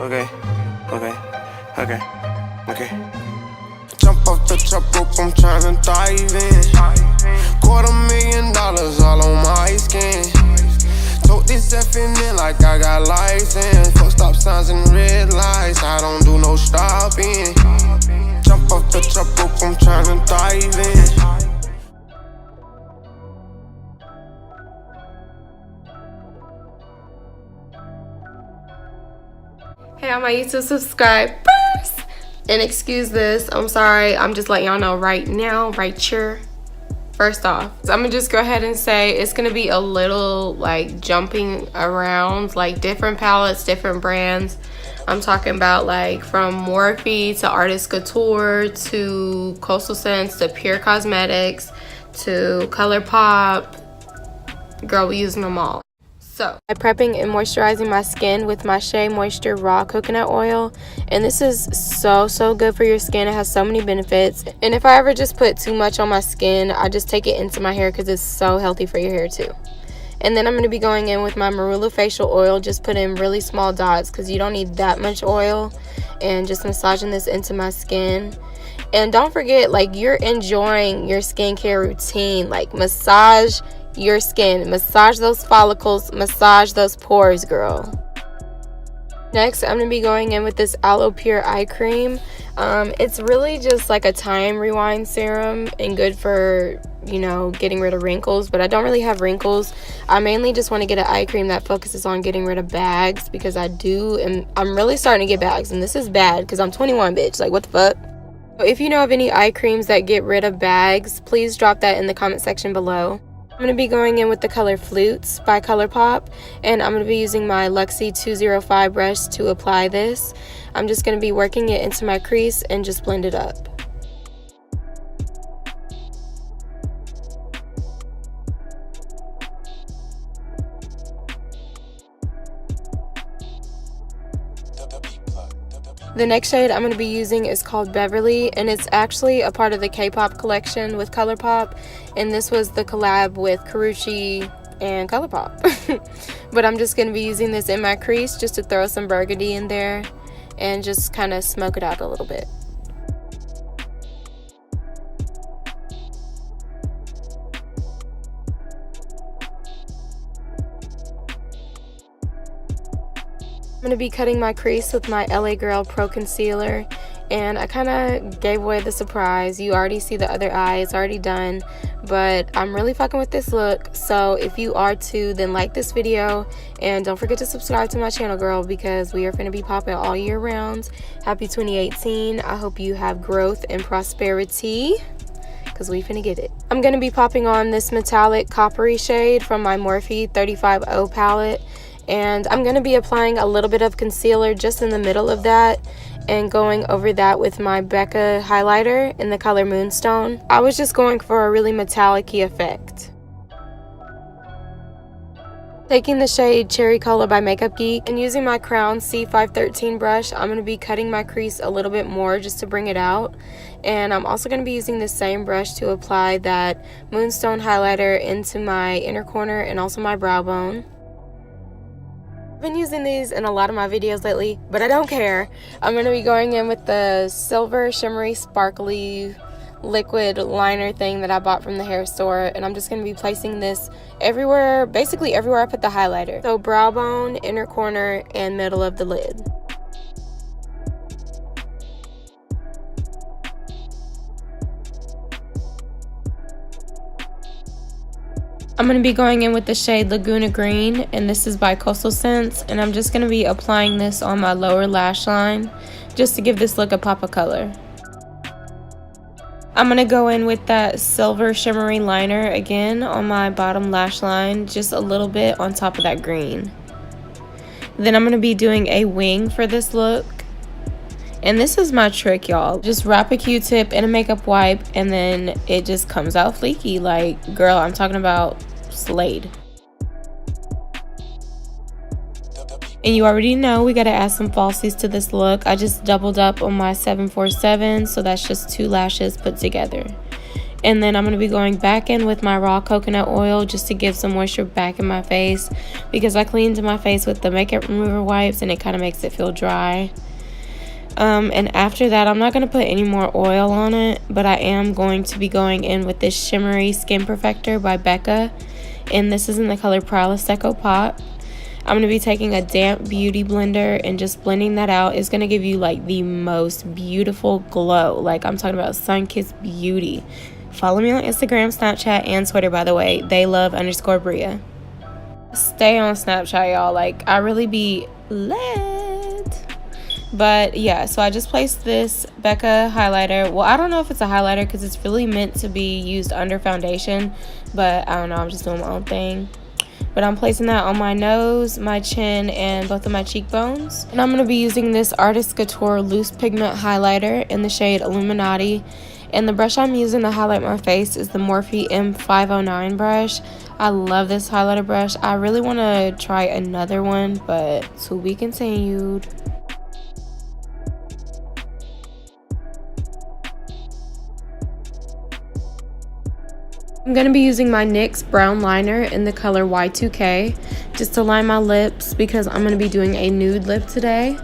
Okay, okay, okay, okay. Jump off the top rope, I'm tryna dive in. $250,000 all on my skin. Tote this effing in like I got license. Fuck stop signs and red lights, I don't do no stopping. Jump off the top rope, I'm tryna dive in. Hey, all my YouTube subscribers, and excuse this, I'm sorry, I'm just letting y'all know right now, right here. First off, I'm gonna just go ahead and say it's gonna be a little like jumping around, like different palettes, different brands. I'm talking about like from Morphe to Artist Couture to Coastal Scents to Pure Cosmetics to ColourPop. Girl, we using them all. So, I'm prepping and moisturizing my skin with my Shea Moisture Raw Coconut Oil. And this is so good for your skin. It has so many benefits. And if I ever just put too much on my skin, I just take it into my hair because it's so healthy for your hair too. And then I'm going to be going in with my Marula Facial Oil. Just put in really small dots because you don't need that much oil. And just massaging this into my skin. And don't forget, like, you're enjoying your skincare routine. Like, massage your skin, massage those follicles, massage those pores, girl. Next, I'm gonna be going in with this Aloe Pure Eye Cream. It's really just like a time rewind serum and good for, you know, getting rid of wrinkles, but I don't really have wrinkles. I mainly just want to get an eye cream that focuses on getting rid of bags because I do, and I'm really starting to get bags, and this is bad because I'm 21, bitch. Like, what the fuck? So if you know of any eye creams that get rid of bags, please drop that in the comment section below. I'm going to be going in with the color Flutes by ColourPop, and I'm going to be using my Luxie 205 brush to apply this. I'm just going to be working it into my crease and just blend it up. The next shade I'm going to be using is called Beverly, and it's actually a part of the K-pop collection with ColourPop, and this was the collab with Karrueche and ColourPop. But I'm just going to be using this in my crease just to throw some burgundy in there and just kind of smoke it out a little bit. I'm going to be cutting my crease with my LA Girl Pro Concealer, and I kind of gave away the surprise. You already see the other eye, it's already done, but I'm really fucking with this look. So if you are too, then like this video, and don't forget to subscribe to my channel, girl, because we are going to be popping all year round. Happy 2018. I hope you have growth and prosperity, because we finna get it. I'm going to be popping on this metallic coppery shade from my Morphe 35O palette. And I'm going to be applying a little bit of concealer just in the middle of that and going over that with my Becca highlighter in the color Moonstone. I was just going for a really metallic-y effect. Taking the shade Cherry Cola by Makeup Geek and using my Crown C513 brush, I'm going to be cutting my crease a little bit more just to bring it out. And I'm also going to be using the same brush to apply that Moonstone highlighter into my inner corner and also my brow bone. I've been using these in a lot of my videos lately, but I don't care. I'm going to be going in with the silver shimmery sparkly liquid liner thing that I bought from the hair store, and I'm just going to be placing this everywhere, basically everywhere I put the highlighter. So brow bone, inner corner, and middle of the lid. I'm going to be going in with the shade Laguna Green, and this is by Coastal Scents, and I'm just going to be applying this on my lower lash line just to give this look a pop of color. I'm going to go in with that silver shimmery liner again on my bottom lash line, just a little bit on top of that green. Then I'm going to be doing a wing for this look. And this is my trick, y'all. Just wrap a Q-tip in a makeup wipe, and then it just comes out fleeky. Like, girl, I'm talking about slayed. And you already know we gotta add some falsies to this look. I just doubled up on my 747, so that's just 2 lashes put together. And then I'm going to be going back in with my raw coconut oil just to give some moisture back in my face, because I cleaned my face with the makeup remover wipes and it kind of makes it feel dry. And after that, I'm not going to put any more oil on it, but I am going to be going in with this shimmery skin perfector by Becca, and this is in the color proleseco Pop. I'm going to be taking a damp beauty blender and just blending that out. It's going to give you like the most beautiful glow. Like, I'm talking about sun-kissed beauty. Follow me on Instagram, Snapchat, and Twitter, by the way. TheyLOVE_Bria. Stay on Snapchat, y'all. Like, I really be lit. But yeah, so I just placed this Becca highlighter. Well, I don't know if it's a highlighter because it's really meant to be used under foundation, but I don't know, I'm just doing my own thing. But I'm placing that on my nose, my chin, and both of my cheekbones. And I'm going to be using this Artist Couture Loose Pigment Highlighter in the shade Illuminati. And the brush I'm using to highlight my face is the Morphe M509 brush. I love this highlighter brush. I really want to try another one, but to be continued. I'm going to be using my NYX brown liner in the color Y2K just to line my lips because I'm going to be doing a nude lip today.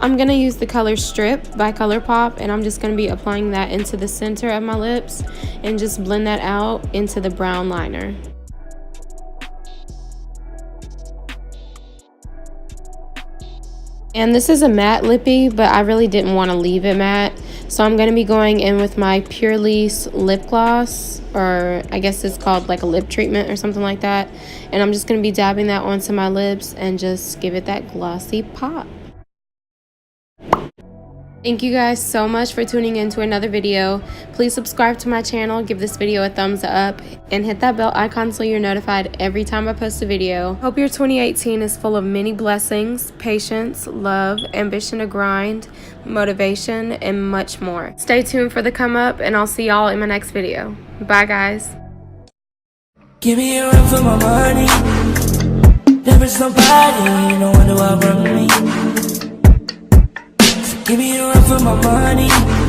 I'm going to use the color Strip by ColourPop, and I'm just going to be applying that into the center of my lips and just blend that out into the brown liner. And this is a matte lippy, but I really didn't want to leave it matte. So I'm going to be going in with my Pure Lease lip gloss, or I guess it's called like a lip treatment or something like that. And I'm just going to be dabbing that onto my lips and just give it that glossy pop. Thank you guys so much for tuning in to another video. Please subscribe to my channel, give this video a thumbs up, and hit that bell icon so you're notified every time I post a video. Hope your 2018 is full of many blessings, patience, love, ambition to grind, motivation, and much more. Stay tuned for the come up, and I'll see y'all in my next video. Bye guys. Give me a run for my money. There is nobody, no one do I run me. Give me a run for my money.